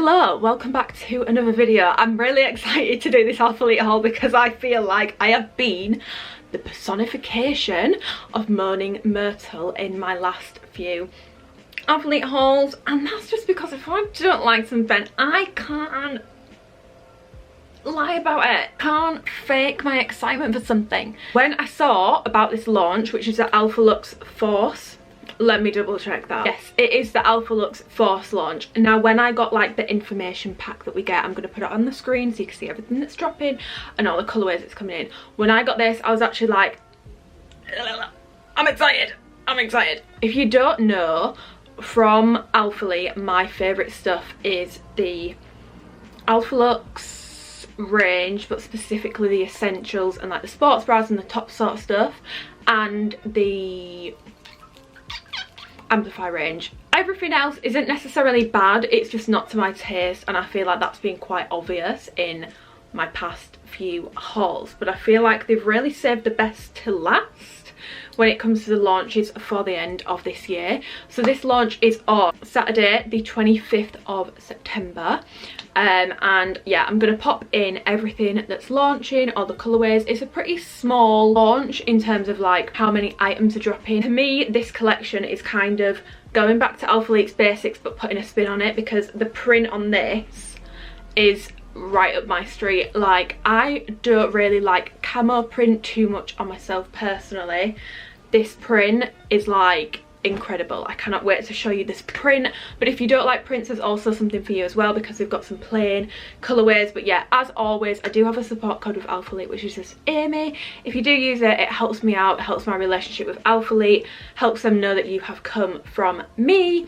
Hello, welcome back to another video. I'm really excited to do this Alphalete haul because I feel like I have been the personification of moaning Myrtle in my last few Alphalete hauls, and that's just because if I don't like something, I can't lie about it. Can't fake my excitement for something. When I saw about this launch, which is the Alphalux Force, let me double check that. Yes, it is the Alphalux Force launch. Now when I got like the information pack that we get, I'm going to put it on the screen so you can see everything that's dropping and all the colourways that's coming in. When I got this, I was actually like, I'm excited, I'm excited. If you don't know, from Alphalete, my favourite stuff is the Alphalux range, but specifically the essentials and like the sports bras and the top sort of stuff, and the Amplify range. Everything else isn't necessarily bad, it's just not to my taste, and I feel like that's been quite obvious in my past few hauls, but I feel like they've really saved the best to last when it comes to the launches for the end of this year. So this launch is on Saturday the 25th of September, and yeah, I'm gonna pop in everything that's launching, all the colorways. It's a pretty small launch in terms of like how many items are dropping. To me, this collection is kind of going back to Alphalete's basics but putting a spin on it, because the print on this is right up my street. Like, I don't really like camo print too much on myself personally. This print is like incredible. I cannot wait to show you this print, but if you don't like prints, there's also something for you as well, because they've got some plain colorways. But yeah, as always, I do have a support code with Alphalete, which is just Amy. If you do use it, it helps me out, it helps my relationship with Alphalete, helps them know that you have come from me.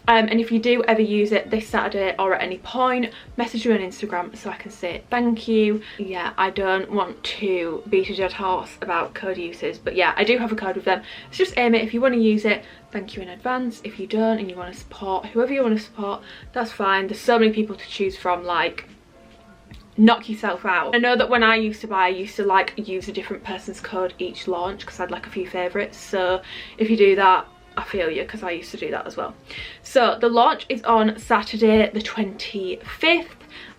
And if you do ever use it this Saturday or at any point, message me on Instagram so I can say thank you. Yeah, I don't want to beat a dead horse about code uses, but yeah, I do have a code with them. It's just Amy. If you want to use it, thank you in advance. If you don't and you want to support whoever you want to support, that's fine. There's so many people to choose from, like, knock yourself out. I know that when I used to buy, I used to like use a different person's code each launch because I had like a few favourites. So if you do that, I feel you, because I used to do that as well. So the launch is on Saturday the 25th,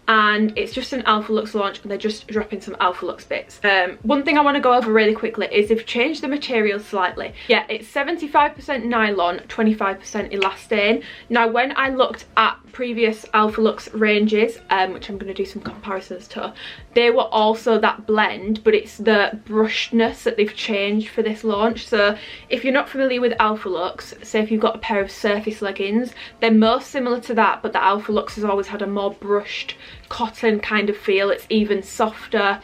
and it's just an Alphalux launch, and they're just dropping some Alphalux bits. One thing I want to go over really quickly is they've changed the material slightly. Yeah, it's 75% nylon, 25% elastane. Now when I looked at previous Alphalux ranges, which I'm going to do some comparisons to, they were also that blend, but it's the brushedness that they've changed for this launch. So if you're not familiar with Alphalux, say if you've got a pair of surface leggings, they're most similar to that, but the Alphalux has always had a more brushed cotton kind of feel. It's even softer.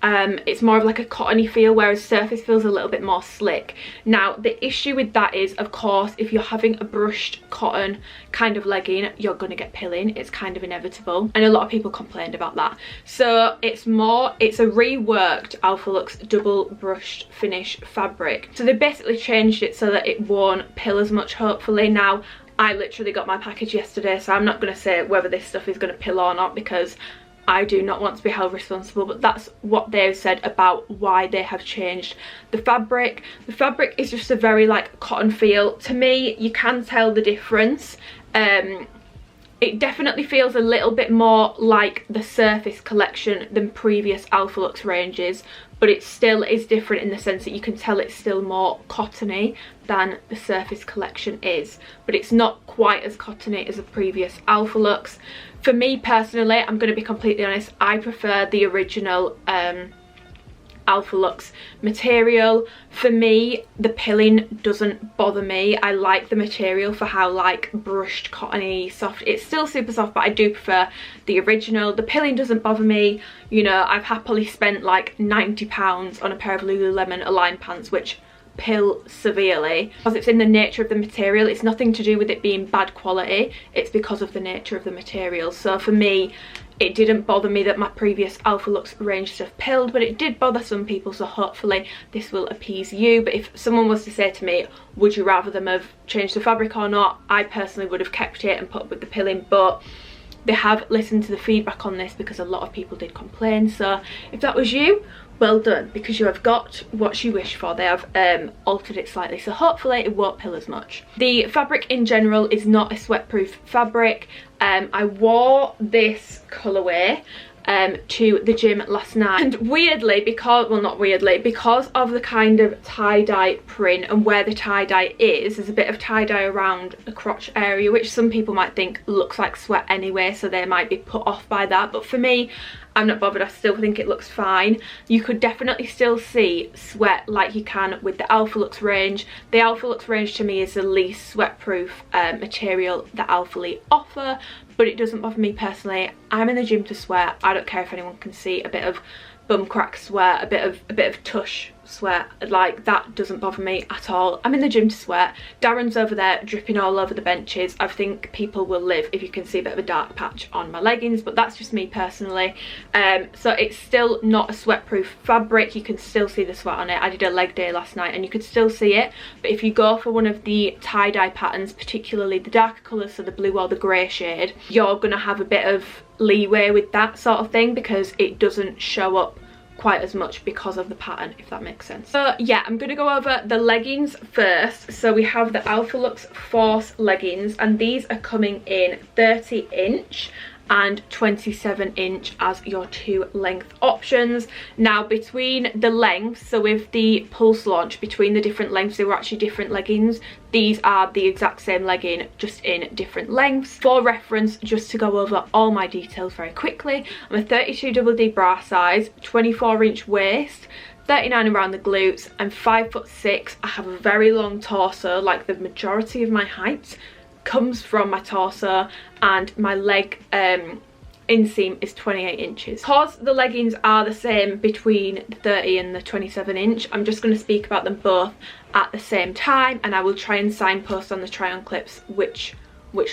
It's more of like a cottony feel, whereas surface feels a little bit more slick. Now the issue with that is, of course, if you're having a brushed cotton kind of legging, you're going to get pilling. It's kind of inevitable, and a lot of people complained about that. So it's a reworked Alphalux double brushed finish fabric. So they basically changed it so that it won't pill as much, hopefully. Now I literally got my package yesterday, so I'm not going to say whether this stuff is going to pill or not, because I do not want to be held responsible, but that's what they've said about why they have changed the fabric. The fabric is just a very like cotton feel. To me, you can tell the difference. It definitely feels a little bit more like the Surface collection than previous Alphalux ranges, but it still is different in the sense that you can tell it's still more cottony than the Surface collection is, but it's not quite as cottony as the previous Alphalux. For me personally, I'm going to be completely honest, I prefer the original Alphalux material. For me, the pilling doesn't bother me. I like the material for how like brushed, cottony, soft. It's still super soft, but I do prefer the original. The pilling doesn't bother me. You know, I've happily spent like £90 on a pair of Lululemon Align pants, which pill severely, because it's in the nature of the material. It's nothing to do with it being bad quality, it's because of the nature of the material. So for me, it didn't bother me that my previous Alphalux range stuff pilled, but it did bother some people, so hopefully this will appease you. But if someone was to say to me, would you rather them have changed the fabric or not, I personally would have kept it and put up with the pilling, but they have listened to the feedback on this because a lot of people did complain. So if that was you, well done, because you have got what you wish for. They have altered it slightly, so hopefully it won't pill as much. The fabric in general is not a sweat-proof fabric. I wore this colourway to the gym last night, and weirdly, because, well, not weirdly, because of the kind of tie-dye print and where the tie-dye is, there's a bit of tie-dye around the crotch area, which some people might think looks like sweat anyway, so they might be put off by that. But for me, I'm not bothered. I still think it looks fine. You could definitely still see sweat like you can with the Alphalux range. The Alphalux range to me is the least sweat-proof material that Alphalete offer, but it doesn't bother me personally. I'm in the gym to sweat. I don't care if anyone can see a bit of bum crack sweat, a bit of tush sweat. Like, that doesn't bother me at all. I'm in the gym to sweat. Darren's over there dripping all over the benches. I think people will live if you can see a bit of a dark patch on my leggings, but that's just me personally. So it's still not a sweat-proof fabric. You can still see the sweat on it. I did a leg day last night and you could still see it, but if you go for one of the tie-dye patterns, particularly the darker colours, so the blue or the grey shade, you're gonna have a bit of leeway with that sort of thing because it doesn't show up quite as much because of the pattern, if that makes sense. So yeah, I'm gonna go over the leggings first. So we have the Alphalux Force leggings, and these are coming in 30-inch and 27-inch as your two length options. Now, between the lengths, so with the Pulse launch, between the different lengths, they were actually different leggings. These are the exact same legging, just in different lengths. For reference, just to go over all my details very quickly, I'm a 32DD bra size, 24-inch waist, 39 around the glutes. I'm 5'6". I have a very long torso, like the majority of my height comes from my torso, and my leg inseam is 28 inches. Because the leggings are the same between the 30 and the 27-inch, I'm just going to speak about them both at the same time, and I will try and signpost on the try-on clips which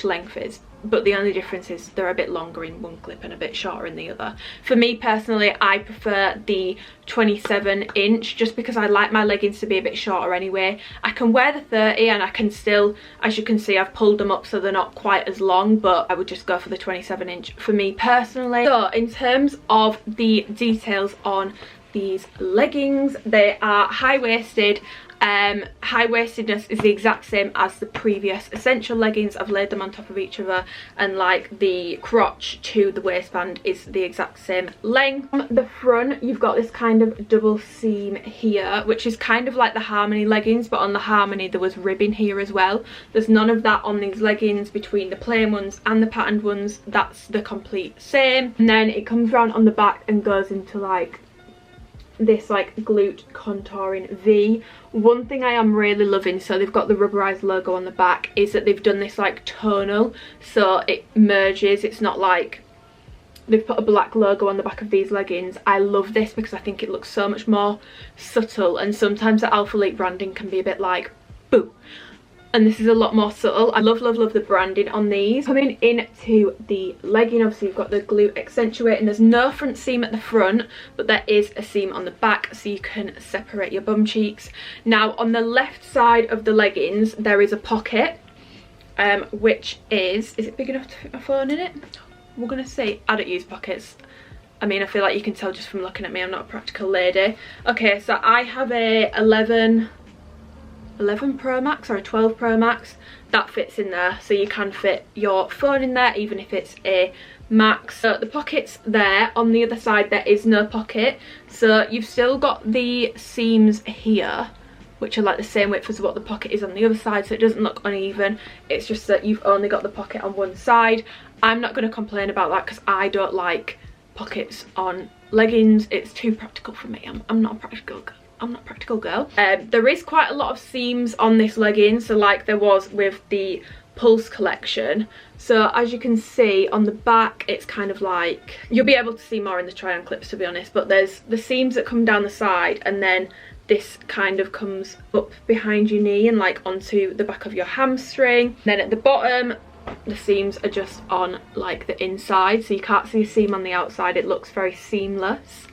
length is. But the only difference is they're a bit longer in one clip and a bit shorter in the other. For me personally, I prefer the 27-inch just because I like my leggings to be a bit shorter anyway. I can wear the 30 and I can still, as you can see, I've pulled them up so they're not quite as long, but I would just go for the 27-inch for me personally. So in terms of the details on these leggings, they are high-waisted. High-waistedness is the exact same as the previous Essential leggings. I've laid them on top of each other, and like the crotch to the waistband is the exact same length. On the front, you've got this kind of double seam here, which is kind of like the Harmony leggings, but on the Harmony there was ribbing here as well. There's none of that on these leggings between the plain ones and the patterned ones. That's the complete same. And then it comes around on the back and goes into like this like glute contouring V. One thing I am really loving, so they've got the rubberized logo on the back, is that they've done this like tonal, so it merges. It's not like they've put a black logo on the back of these leggings. I love this because I think it looks so much more subtle, and sometimes the Alphalete branding can be a bit like boo, and this is a lot more subtle. I love the branding on these. Coming into the legging, obviously you've got the glute accentuate, and there's no front seam at the front, but there is a seam on the back so you can separate your bum cheeks. Now on the left side of the leggings there is a pocket, which is it big enough to fit my phone in it? We're gonna see. I don't use pockets. I mean, I feel like you can tell just from looking at me, I'm not a practical lady. Okay, so I have a 11 Pro Max or a 12 Pro Max. That fits in there, so you can fit your phone in there even if it's a Max. So the pocket's there. On the other side there is no pocket, so you've still got the seams here, which are like the same width as what the pocket is on the other side, so it doesn't look uneven. It's just that you've only got the pocket on one side. I'm not going to complain about that because I don't like pockets on leggings. It's too practical for me. I'm not a practical girl. I'm not a practical girl. There is quite a lot of seams on this legging, so like there was with the Pulse collection. So as you can see on the back, it's kind of like, you'll be able to see more in the try-on clips to be honest, but there's the seams that come down the side, and then this kind of comes up behind your knee and like onto the back of your hamstring. Then at the bottom, the seams are just on like the inside, so you can't see a seam on the outside. It looks very seamless.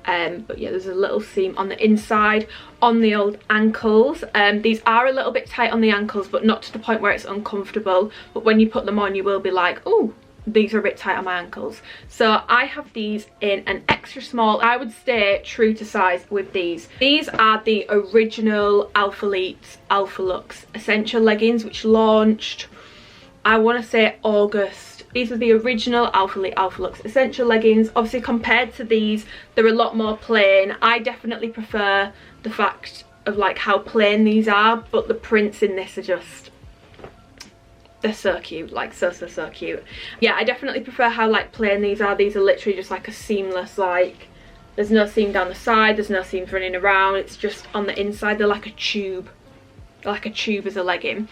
But yeah, there's a little seam on the inside. On the old ankles, these are a little bit tight on the ankles, but not to the point where it's uncomfortable, but when you put them on you will be like, oh, these are a bit tight on my ankles. So I have these in an extra small. I would stay true to size with these. These are the original Alphalete Alphalux essential leggings, which launched, I want to say, August. These are the original Alphalete Alphalux essential leggings. Obviously, compared to these, they're a lot more plain. I definitely prefer the fact of like how plain these are, but the prints in this are just, they're so cute, like so cute. Yeah, I definitely prefer how like plain these are. These are literally just like a seamless, like there's no seam down the side, there's no seams running around, it's just on the inside. They're like a tube as a legging.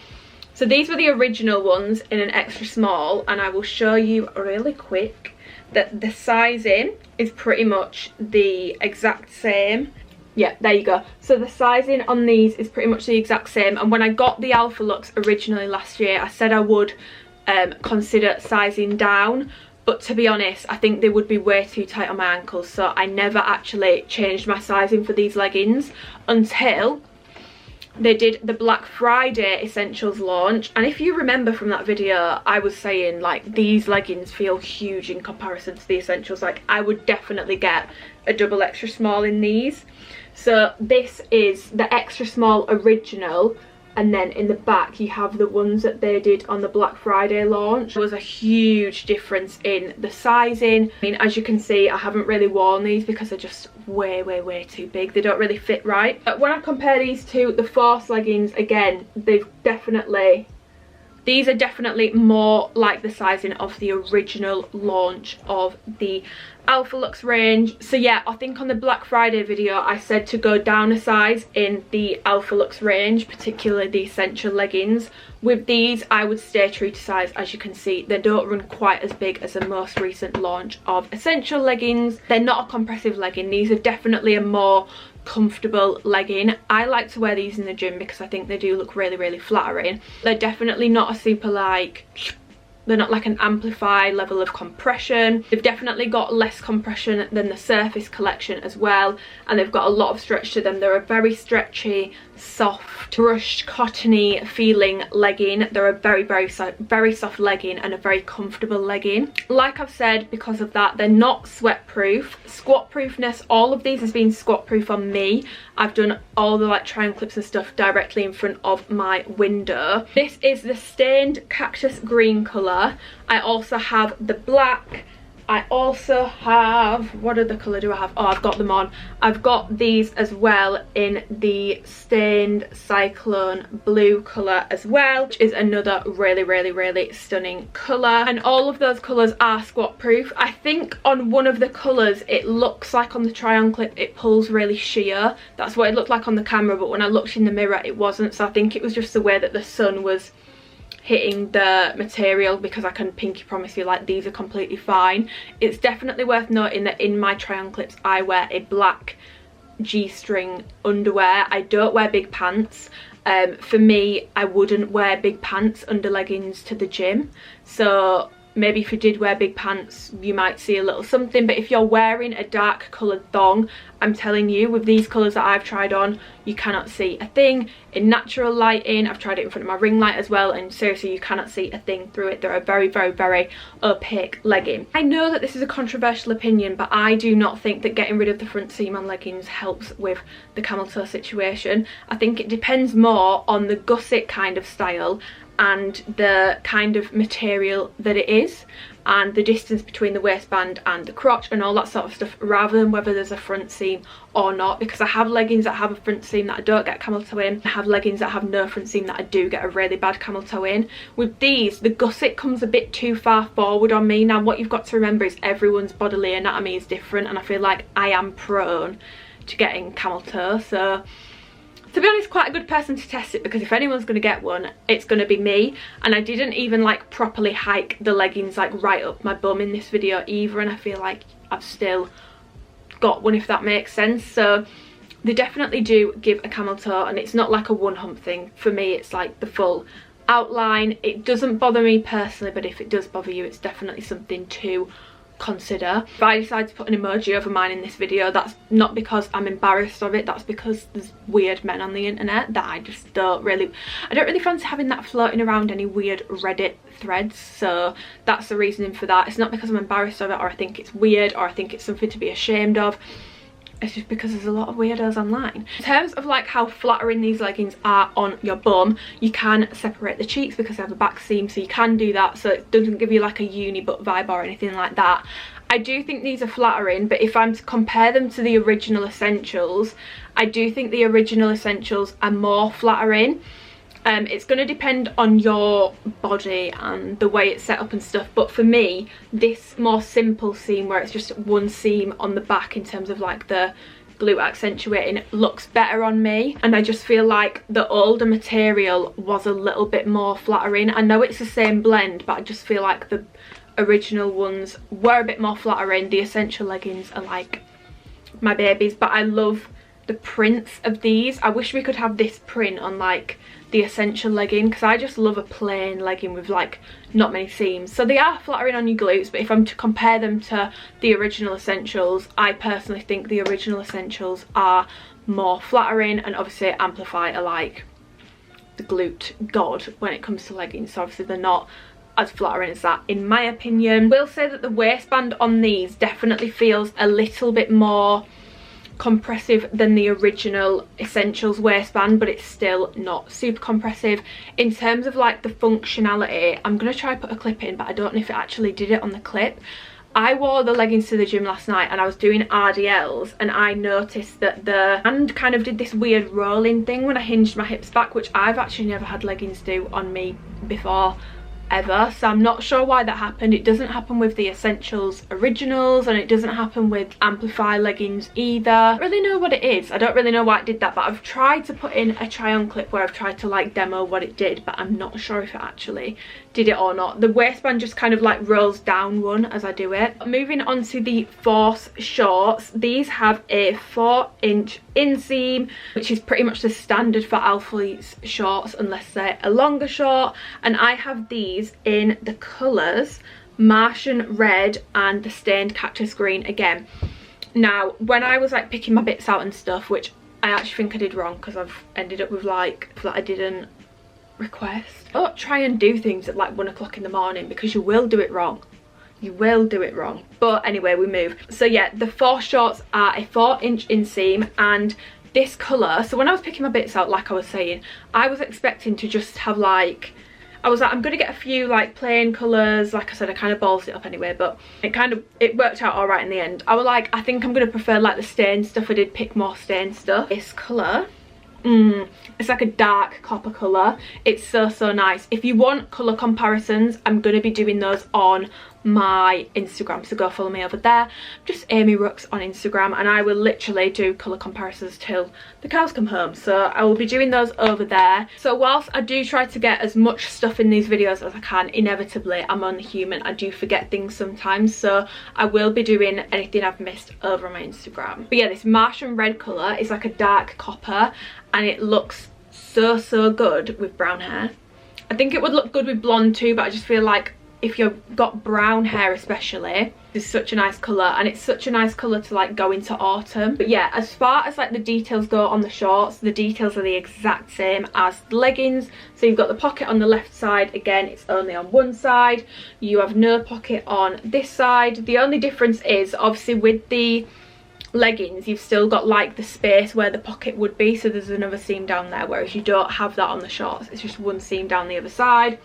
So these were the original ones in an extra small, and I will show you really quick that the sizing is pretty much the exact same. Yeah, there you go. So the sizing on these is pretty much the exact same. And when I got the Alphalux originally last year, I said I would consider sizing down. But to be honest, I think they would be way too tight on my ankles. So I never actually changed my sizing for these leggings until they did the Black Friday Essentials launch. And if you remember from that video, I was saying like these leggings feel huge in comparison to the Essentials. Like I would definitely get a double extra small in these. So this is the extra small original, and then in the back you have the ones that they did on the Black Friday launch. There was a huge difference in the sizing. I mean, as you can see, I haven't really worn these because they're just way too big. They don't really fit right. But when I compare these to the Force leggings, again, these are definitely more like the sizing of the original launch of the Alphalux range. So yeah, I think on the Black Friday video I said to go down a size in the Alphalux range, particularly the essential leggings. With these I would stay true to size. As you can see, they don't run quite as big as the most recent launch of essential leggings. They're not a compressive legging. These are definitely a more comfortable legging. I like to wear these in the gym because I think they do look really flattering. They're definitely not a super like, they're not like an amplified level of compression. They've definitely got less compression than the Surface collection as well, and they've got a lot of stretch to them. They're a very stretchy, soft, brushed, cottony feeling legging. They're a very soft legging and a very comfortable legging. Like I've said, because of that, they're not sweat proof. Squat proofness, all of these has been squat proof on me. I've done all the like triangle clips and stuff directly in front of my window. This is the stained cactus green colour. I also have the black. I also have, what other colour do I have? Oh, I've got them on. I've got these as well in the stained cyclone blue colour as well, which is another really stunning colour. And all of those colours are squat proof. I think on one of the colours it looks like on the try on clip it pulls really sheer. That's what it looked like on the camera, but when I looked in the mirror it wasn't. So I think it was just the way that the sun was hitting the material, because I can pinky promise you like these are completely fine. It's definitely worth noting that in my try on clips I wear a black G-string underwear. I don't wear big pants. For me, I wouldn't wear big pants under leggings to the gym, so maybe if you did wear big pants you might see a little something. But if you're wearing a dark coloured thong, I'm telling you, with these colours that I've tried on, you cannot see a thing. In natural lighting, I've tried it in front of my ring light as well, and seriously you cannot see a thing through it. They're a very opaque legging. I know that this is a controversial opinion, but I do not think that getting rid of the front seam on leggings helps with the camel toe situation. I think it depends more on the gusset kind of style and the kind of material that it is, and the distance between the waistband and the crotch and all that sort of stuff, rather than whether there's a front seam or not. Because I have leggings that have a front seam that I don't get camel toe in. I have leggings that have no front seam that I do get a really bad camel toe in. With these, the gusset comes a bit too far forward on me. Now what you've got to remember is everyone's bodily anatomy is different, and I feel like I am prone to getting camel toe. So to be honest, quite a good person to test it, because if anyone's going to get one, it's going to be me. And I didn't even like properly hike the leggings like right up my bum in this video either, and I feel like I've still got one, if that makes sense. So they definitely do give a camel toe, and it's not like a one hump thing. For me it's like the full outline. It doesn't bother me personally, but if it does bother you, it's definitely something to consider. If I decide to put an emoji over mine in this video, that's not because I'm embarrassed of it, that's because there's weird men on the internet that I just don't really fancy having that floating around any weird Reddit threads. So that's the reasoning for that. It's not because I'm embarrassed of it or I think it's weird or I think it's something to be ashamed of. It's just because there's a lot of weirdos online. In terms of like how flattering these leggings are on your bum, you can separate the cheeks because they have a back seam, so you can do that so it doesn't give you like a uni butt vibe or anything like that. I do think these are flattering, but if I'm to compare them to the original Essentials, I do think the original Essentials are more flattering. It's going to depend on your body and the way it's set up and stuff, but for me this more simple seam where it's just one seam on the back in terms of like the glute accentuating looks better on me, and I just feel like the older material was a little bit more flattering. I know it's the same blend, but I just feel like the original ones were a bit more flattering. The Essential leggings are like my babies, but I love the prints of these. I wish we could have this print on like the Essential legging because I just love a plain legging with like not many seams. So they are flattering on your glutes, but if I'm to compare them to the original Essentials, I personally think the original Essentials are more flattering, and obviously Amplify are like the glute god when it comes to leggings, so obviously they're not as flattering as that in my opinion. Will say that the waistband on these definitely feels a little bit more compressive than the original Essentials waistband, but it's still not super compressive. In terms of like the functionality, I'm gonna try put a clip in, but I don't know if it actually did it on the clip. I wore the leggings to the gym last night and I was doing RDLs, and I noticed that the hand kind of did this weird rolling thing when I hinged my hips back, which I've actually never had leggings do on me before ever, so I'm not sure why that happened. It doesn't happen with the Essentials originals and it doesn't happen with Amplify leggings either. I don't really know what it is. I don't really know why it did that, but I've tried to put in a try on clip where I've tried to like demo what it did, but I'm not sure if it actually did it or not. The waistband just kind of like rolls down one as I do it. Moving on to the Force shorts, these have a 4-inch inseam, which is pretty much the standard for Alphalete shorts unless they're a longer short, and I have these in the colours Martian red and the stained cactus green again. Now when I was like picking my bits out and stuff, which I actually think I did wrong because I've ended up with like that I didn't request. Don't try and do things at like 1 o'clock in the morning because you will do it wrong. You will do it wrong. But anyway, we move. So yeah, the Force shorts are a 4-inch inseam and this colour. So when I was picking my bits out, like I was saying, I was expecting to just have like, I was like, I'm gonna get a few like plain colours. Like I said, I kind of ballsed it up anyway, but it worked out all right in the end. I was like, I think I'm gonna prefer like the stained stuff. I did pick more stained stuff. This colour, it's like a dark copper colour. It's so nice. If you want colour comparisons, I'm gonna be doing those on my Instagram, so go follow me over there. Just Amy Rooks on Instagram, and I will literally do colour comparisons till the cows come home, so I will be doing those over there. So whilst I do try to get as much stuff in these videos as I can, inevitably I'm only human, I do forget things sometimes, so I will be doing anything I've missed over on my Instagram. But yeah, this Martian red colour is like a dark copper and it looks so good with brown hair. I think it would look good with blonde too, but I just feel like if you've got brown hair especially, it's such a nice colour, and it's such a nice colour to like go into autumn. But yeah, as far as like the details go on the shorts, the details are the exact same as the leggings. So you've got the pocket on the left side, again it's only on one side. You have no pocket on this side. The only difference is obviously with the leggings you've still got like the space where the pocket would be, so there's another seam down there, whereas you don't have that on the shorts. It's just one seam down the other side.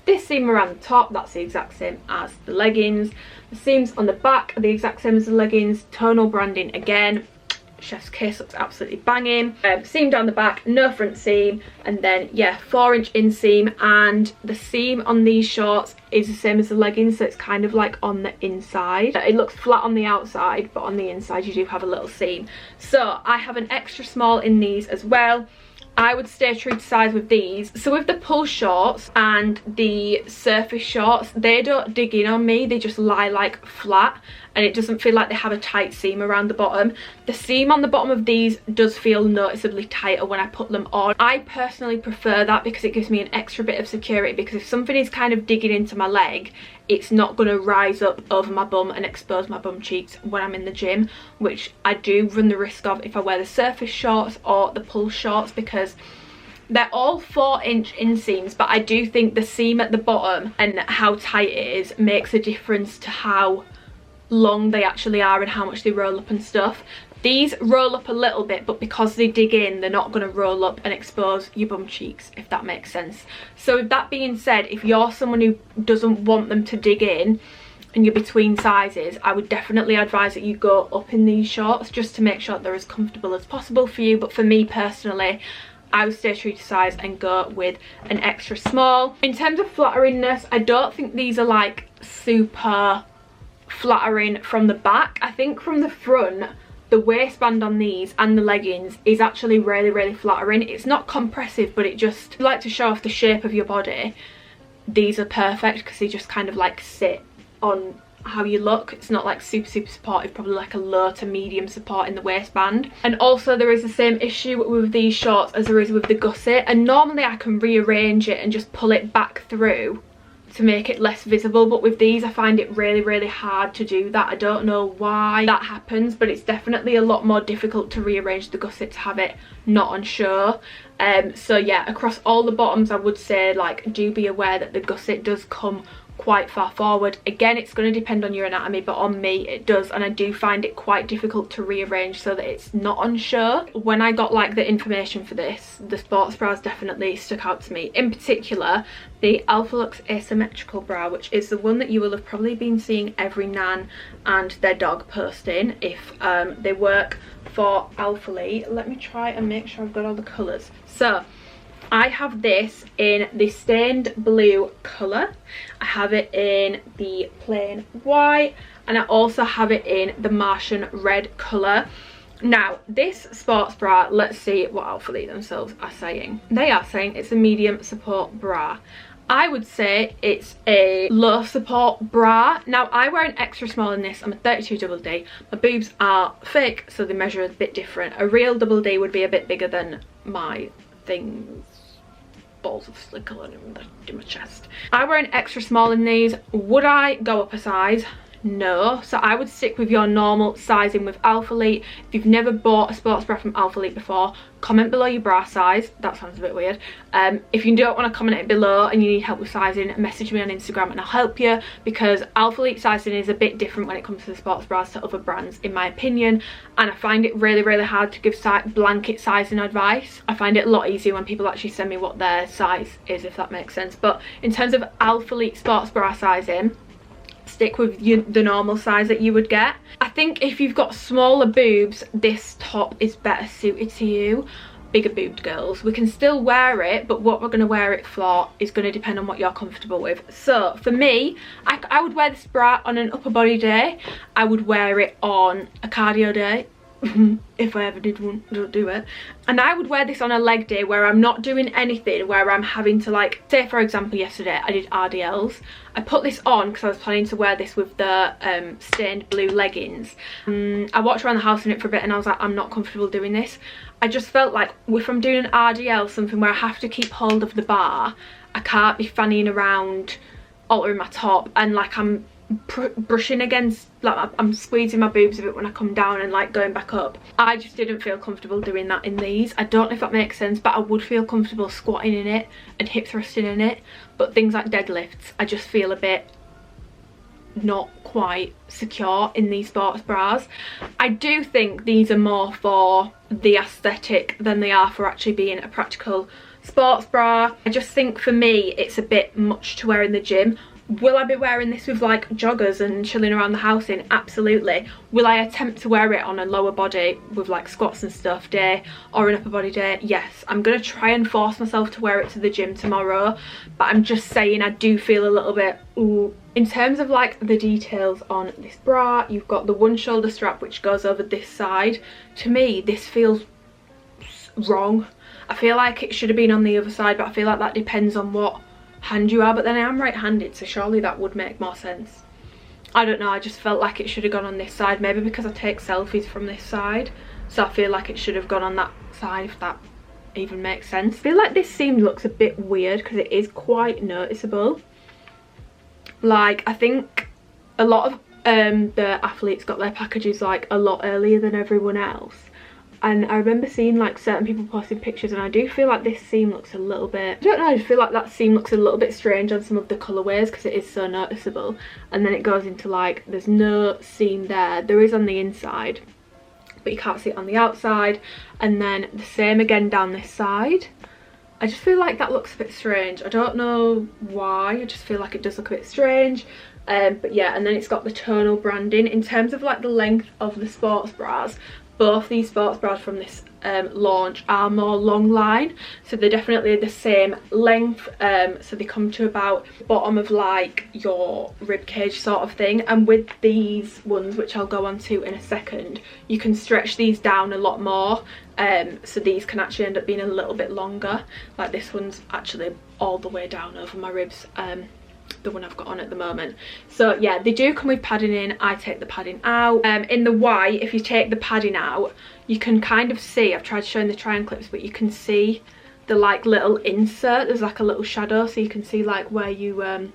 This seam around the top, that's the exact same as the leggings. The seams on the back are the exact same as the leggings. Tonal branding again, chef's kiss, looks absolutely banging. Seam down the back, no front seam, and then yeah, 4-inch inseam, and the seam on these shorts is the same as the leggings, so it's kind of like on the inside. It looks flat on the outside, but on the inside you do have a little seam. So I have an extra small in these as well. I would stay true to size with these. So with the pull shorts and the surface shorts, they don't dig in on me, they just lie like flat, and it doesn't feel like they have a tight seam around the bottom. The seam on the bottom of these does feel noticeably tighter when I put them on. I personally prefer that because it gives me an extra bit of security, because if something is kind of digging into my leg, it's not going to rise up over my bum and expose my bum cheeks when I'm in the gym, which I do run the risk of if I wear the surface shorts or the pull shorts, because they're all 4-inch inseams, but I do think the seam at the bottom and how tight it is makes a difference to how long they actually are and how much they roll up and stuff. These roll up a little bit, but because they dig in, they're not going to roll up and expose your bum cheeks, if that makes sense. So with that being said, if you're someone who doesn't want them to dig in and you're between sizes, I would definitely advise that you go up in these shorts just to make sure that they're as comfortable as possible for you. But for me personally, I would stay true to size and go with an extra small. In terms of flatteringness, I don't think these are like super flattering from the back. I think from the front, the waistband on these and the leggings is actually really flattering. It's not compressive, but it just, if you like to show off the shape of your body, these are perfect because they just kind of like sit on how you look. It's not like super supportive, probably like a low to medium support in the waistband. And also there is the same issue with these shorts as there is with the gusset, and normally I can rearrange it and just pull it back through to make it less visible, but with these I find it really hard to do that. I don't know why that happens, but it's definitely a lot more difficult to rearrange the gusset to have it not on show. So yeah, across all the bottoms I would say, like, do be aware that the gusset does come quite far forward. Again, it's going to depend on your anatomy, but on me it does, and I do find it quite difficult to rearrange so that it's not on show. When I got like the information for this, the sports bras definitely stuck out to me, in particular the Alphalux asymmetrical bra, which is the one that you will have probably been seeing every nan and their dog posting if they work for Alphalete. Let me try and make sure I've got all the colours. So I have this in the stained blue colour, I have it in the plain white, and I also have it in the Martian red colour. Now this sports bra, let's see what Alphalete themselves are saying. They are saying it's a medium support bra. I would say it's a low support bra. Now I wear an extra small in this. I'm a 32 double D. My boobs are fake, so they measure a bit different. A real double D would be a bit bigger than my things, balls of silicone in my chest. I wear an extra small in these. Would I go up a size? No. So I would stick with your normal sizing with Alphalete. If you've never bought a sports bra from Alphalete before, comment below your bra size. That sounds a bit weird. If you don't want to comment it below and you need help with sizing, message me on Instagram and I'll help you, because Alphalete sizing is a bit different when it comes to the sports bras to other brands, in my opinion, and I find it really hard to give blanket sizing advice. I find it a lot easier when people actually send me what their size is, if that makes sense. But in terms of Alphalete sports bra sizing, stick with the normal size that you would get. I think if you've got smaller boobs, this top is better suited to you. Bigger boobed girls, we can still wear it, but what we're going to wear it for is going to depend on what you're comfortable with. So for me, I would wear this bra on an upper body day. I would wear it on a cardio day if I ever did one, don't do it. And I would wear this on a leg day where I'm not doing anything, where I'm having to, like, say for example yesterday I did RDLs. I put this on because I was planning to wear this with the stained blue leggings. I walked around the house in it for a bit and I was like, I'm not comfortable doing this. I just felt like if I'm doing an RDL, something where I have to keep hold of the bar, I can't be fannying around altering my top and like I'm brushing against, like I'm squeezing my boobs a bit when I come down and like going back up. I just didn't feel comfortable doing that in these. I don't know if that makes sense, but I would feel comfortable squatting in it and hip thrusting in it, but things like deadlifts I just feel a bit not quite secure in these sports bras. I do think these are more for the aesthetic than they are for actually being a practical sports bra. I just think for me it's a bit much to wear in the gym. Will I be wearing this with like joggers and chilling around the house in? Absolutely. Will I attempt to wear it on a lower body with like squats and stuff day or an upper body day? Yes. I'm going to try and force myself to wear it to the gym tomorrow, but I'm just saying I do feel a little bit ooh. In terms of like the details on this bra, you've got the one shoulder strap which goes over this side. To me this feels wrong. I feel like it should have been on the other side, but I feel like that depends on what hand you are, but then I am right-handed, so surely that would make more sense. I don't know, I just felt like it should have gone on this side, maybe because I take selfies from this side, so I feel like it should have gone on that side, if that even makes sense. I feel like this seam looks a bit weird because it is quite noticeable. Like, I think a lot of the athletes got their packages like a lot earlier than everyone else, and I remember seeing like certain people posting pictures, and I do feel like this seam looks a little bit, I don't know, I just feel like that seam looks a little bit strange on some of the colourways because it is so noticeable. And then it goes into like, there's no seam there is on the inside, but you can't see it on the outside. And then the same again down this side. I just feel like that looks a bit strange. I don't know why, I just feel like it does look a bit strange. But yeah, and then it's got the tonal branding. In terms of like the length of the sports bras, both these sports bras from this launch are more long line, so they're definitely the same length. So they come to about the bottom of like your rib cage sort of thing. And with these ones, which I'll go on to in a second, you can stretch these down a lot more. So these can actually end up being a little bit longer. Like this one's actually all the way down over my ribs, the one I've got on at the moment. So yeah, they do come with padding in. I take the padding out. In the white, if you take the padding out, you can kind of see, I've tried showing the try-on clips, but you can see the like little insert, there's like a little shadow, so you can see like where you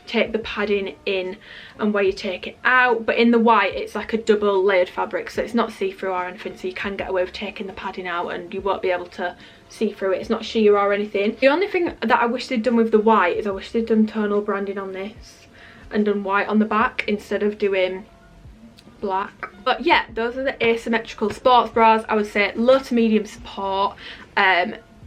take the padding in and where you take it out. But in the white, it's like a double layered fabric, so it's not see-through or anything, so you can get away with taking the padding out and you won't be able to see through it. It's not sheer or anything. The only thing that I wish they'd done with the white is I wish they'd done tonal branding on this and done white on the back instead of doing black. But yeah, those are the asymmetrical sports bras. I would say low to medium support.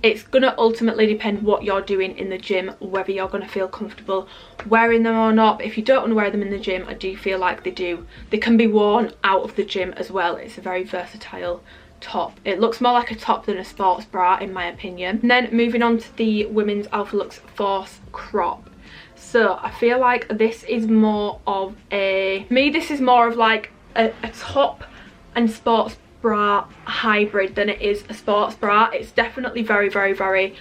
It's gonna ultimately depend what you're doing in the gym, whether you're gonna feel comfortable wearing them or not. But if you don't want to wear them in the gym, I do feel like they can be worn out of the gym as well. It's a very versatile top. It looks more like a top than a sports bra in my opinion. And then moving on to the women's Alphalux Force Crop. So I feel like this is more of this is more of like a top and sports bra hybrid than it is a sports bra. It's definitely very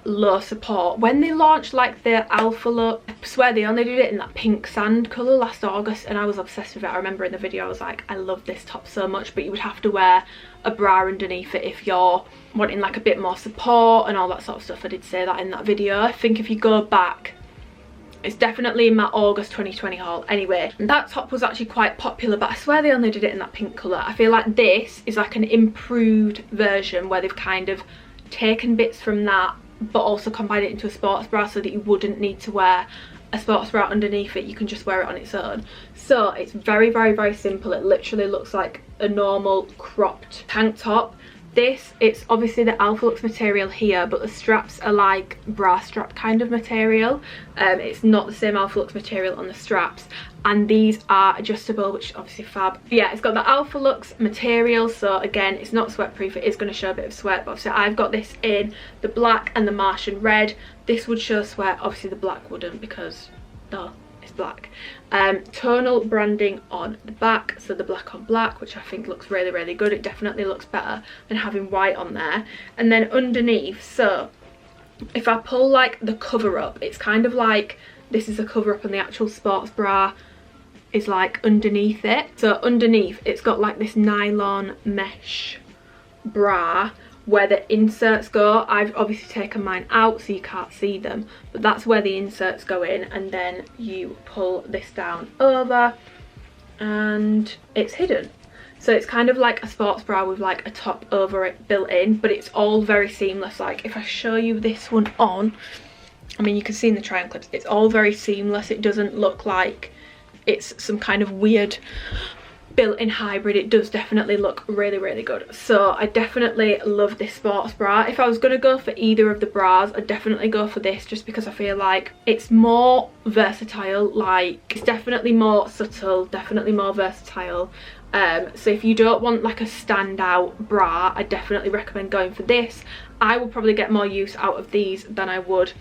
low support. When they launched like the Alphalux, I swear they only did it in that pink sand colour last August, and I was obsessed with it. I remember in the video I was like, I love this top so much, but you would have to wear a bra underneath it if you're wanting like a bit more support and all that sort of stuff. I did say that in that video. I think if you go back, it's definitely in my August 2020 haul. Anyway, that top was actually quite popular, but I swear they only did it in that pink colour. I feel like this is like an improved version where they've kind of taken bits from that but also combined it into a sports bra so that you wouldn't need to wear a sports bra underneath it. You can just wear it on its own. So it's very simple. It literally looks like a normal cropped tank top. It's obviously the Alphalux material here, but the straps are like bra strap kind of material. It's not the same Alphalux material on the straps, and these are adjustable, which is obviously fab. But yeah, it's got the Alphalux material, so again, it's not sweat proof. It is going to show a bit of sweat, but obviously I've got this in the black and the Martian red. This would show sweat, obviously the black wouldn't because duh, it's black. Tonal branding on the back, so the black on black, which I think looks really good. It definitely looks better than having white on there. And then underneath, so if I pull like the cover up, it's kind of like this is a cover up and the actual sports bra is like underneath it. So underneath it's got like this nylon mesh bra where the inserts go. I've obviously taken mine out so you can't see them, but that's where the inserts go in, and then you pull this down over and it's hidden. So it's kind of like a sports bra with like a top over it built in, but it's all very seamless. Like if I show you this one on, I mean you can see in the try-on clips, it's all very seamless. It doesn't look like it's some kind of weird built-in hybrid. It does definitely look really good. So I definitely love this sports bra. If I was going to go for either of the bras, I'd definitely go for this, just because I feel like it's more versatile. Like it's definitely more subtle, definitely more versatile. So if you don't want like a standout bra, I definitely recommend going for this. I will probably get more use out of these than I would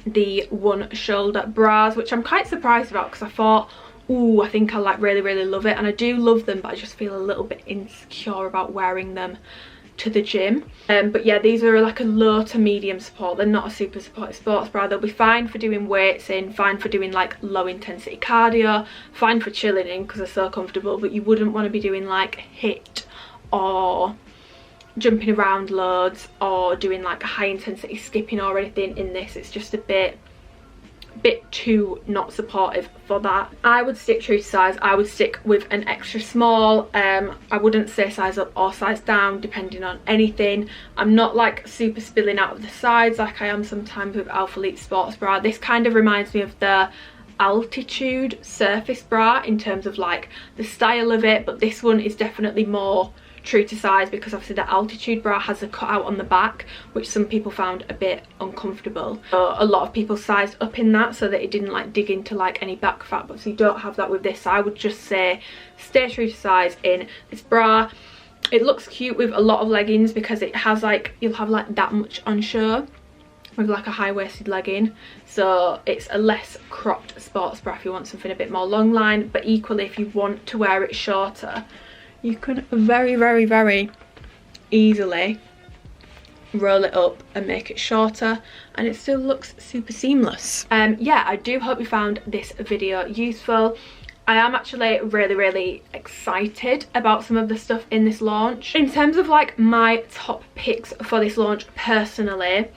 the one shoulder bras, which I'm quite surprised about because I thought, ooh, I think I like really love it, and I do love them, but I just feel a little bit insecure about wearing them to the gym. But yeah, these are like a low to medium support. They're not a super supportive sports bra. They'll be fine for doing weights in, fine for doing like low intensity cardio, fine for chilling in because they're so comfortable, but you wouldn't want to be doing like HIIT or jumping around loads or doing like high intensity skipping or anything in this. It's just a bit bit too not supportive for that. I would stick true to size. I would stick with an extra small. I wouldn't say size up or size down depending on anything. I'm not like super spilling out of the sides like I am sometimes with Alphalete sports bra. This kind of reminds me of the Altitude surface bra in terms of like the style of it, but this one is definitely more true to size because obviously the Altitude bra has a cutout on the back, which some people found a bit uncomfortable. So a lot of people sized up in that so that it didn't like dig into like any back fat, but so you don't have that with this. So I would just say stay true to size in this bra. It looks cute with a lot of leggings because it has like, you'll have like that much on show with like a high-waisted legging, so it's a less cropped sports bra if you want something a bit more long line. But equally, if you want to wear it shorter, you can very easily roll it up and make it shorter and it still looks super seamless. Yeah, I do hope you found this video useful. I am actually really excited about some of the stuff in this launch. In terms of like my top picks for this launch personally,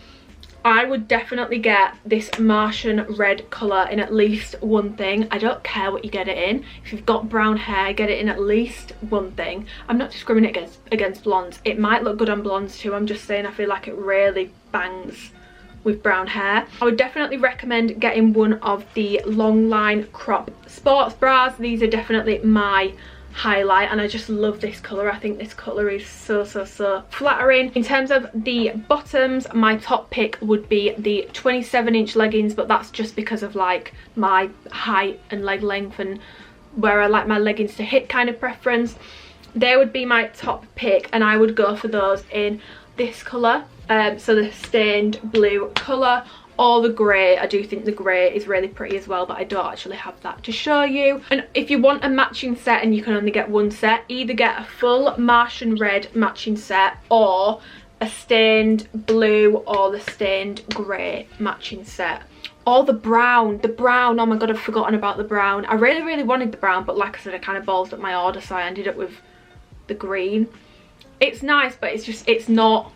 I would definitely get this Martian red colour in at least one thing. I don't care what you get it in. If you've got brown hair, get it in at least one thing. I'm not discriminating against blondes. It might look good on blondes too. I'm just saying I feel like it really bangs with brown hair. I would definitely recommend getting one of the long line crop sports bras. These are definitely my highlight and I just love this colour. I think this colour is so flattering. In terms of the bottoms, my top pick would be the 27-inch leggings, but that's just because of like my height and leg length and where I like my leggings to hit kind of preference. They would be my top pick and I would go for those in this colour, so the stained blue colour, or the grey. I do think the grey is really pretty as well, but I don't actually have that to show you. And if you want a matching set and you can only get one set, either get a full Martian red matching set or a stained blue or the stained grey matching set. Or the brown, oh my god, I've forgotten about the brown. I really wanted the brown, but like I said, I kind of ballsed up my order, so I ended up with the green. It's nice, but it's not,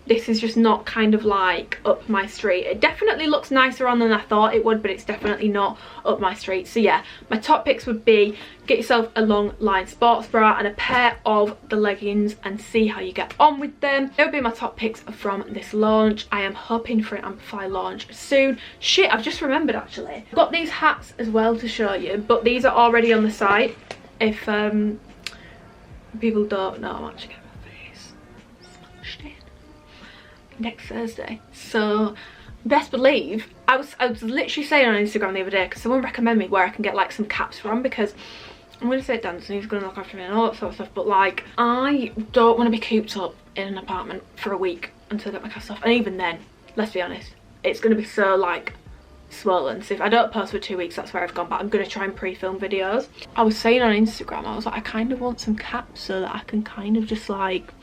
this is just not kind of like up my street. It definitely looks nicer on than I thought it would, but it's definitely not up my street. So yeah, my top picks would be get yourself a long line sports bra and a pair of the leggings and see how you get on with them. They would be my top picks from this launch. I am hoping for an Amplify launch soon. Shit, I've just remembered actually. I've got these hats as well to show you, but these are already on the site. If people don't know, I'm actually getting my face smashed in next Thursday, so best believe I was literally saying on Instagram the other day because someone recommended me where I can get like some caps from, because I'm going to say dance and he's going to look after me and all that sort of stuff, but like I don't want to be cooped up in an apartment for a week until I get my cast off, and even then, let's be honest, it's going to be so like swollen. So if I don't post for 2 weeks, that's where I've gone, but I'm going to try and pre-film videos. I was saying on Instagram, I was like, I kind of want some caps so that I can kind of just like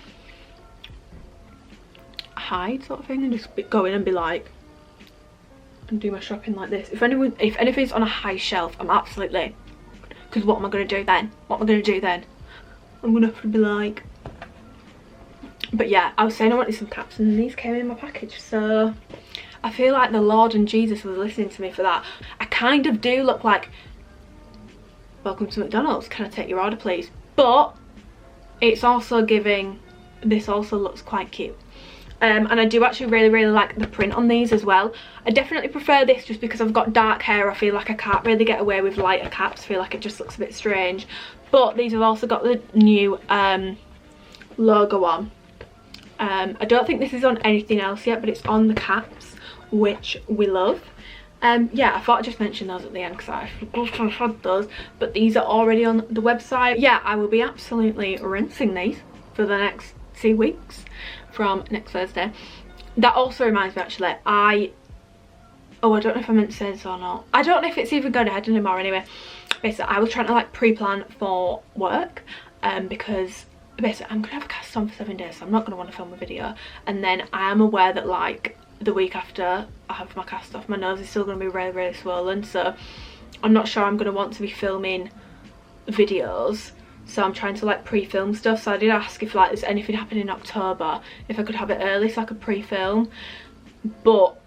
hide sort of thing and just go in and be like, and do my shopping like this. If anything's on a high shelf, I'm absolutely, because what am I going to do then? What am I going to do then? I'm going to have to be like, but yeah, I was saying I wanted some caps and these came in my package, so I feel like the Lord and Jesus was listening to me for that. I kind of do look like, welcome to McDonald's, can I take your order please? But it's also giving, this also looks quite cute. And I do actually really like the print on these as well. I definitely prefer this just because I've got dark hair. I feel like I can't really get away with lighter caps. I feel like it just looks a bit strange. But these have also got the new logo on. I don't think this is on anything else yet, but it's on the caps, which we love. Yeah, I thought I'd just mention those at the end because I had those, but these are already on the website. Yeah, I will be absolutely rinsing these for the next 2 weeks from next Thursday. That also reminds me actually, I don't know if I meant to say this or not. I don't know if it's even going ahead anymore anyway. Basically, I was trying to like pre-plan for work because basically I'm gonna have a cast on for 7 days, so I'm not gonna want to film a video, and then I am aware that like the week after I have my cast off, my nose is still going to be really swollen, so I'm not sure I'm going to want to be filming videos, so I'm trying to like pre-film stuff. So I did ask if like there's anything happening in October, if I could have it early so I could pre-film, but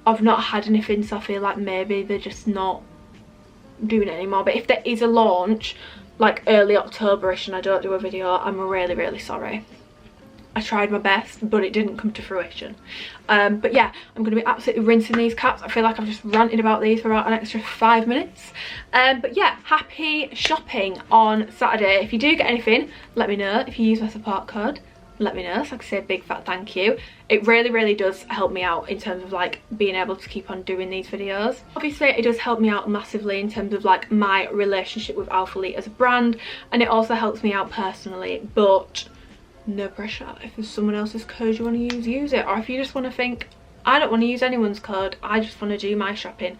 I've not had anything, so I feel like maybe they're just not doing it anymore. But if there is a launch like early October-ish and I don't do a video, I'm really, really sorry. I tried my best, but it didn't come to fruition. But yeah, I'm going to be absolutely rinsing these caps. I feel like I've just ranted about these for about an extra 5 minutes. But yeah, happy shopping on Saturday. If you do get anything, let me know. If you use my support code, let me know, so I can say a big fat thank you. It really, really does help me out in terms of like being able to keep on doing these videos. Obviously it does help me out massively in terms of like my relationship with Alphalete as a brand, and it also helps me out personally, but no pressure. If there's someone else's code you want to use it. Or if you just want to think, I don't want to use anyone's code, I just want to do my shopping,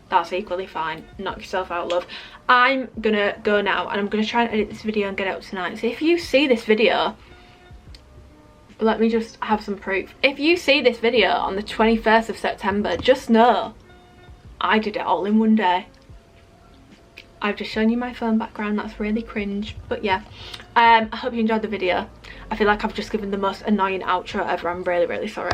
that's equally fine. Knock yourself out, love. I'm gonna go now and I'm gonna try and edit this video and get it up tonight. So if you see this video, let me just have some proof. If you see this video on the 21st of September, just know I did it all in one day. I've just shown you my phone background, that's really cringe, but yeah. I hope you enjoyed the video. I feel like I've just given the most annoying outro ever. I'm really, really sorry.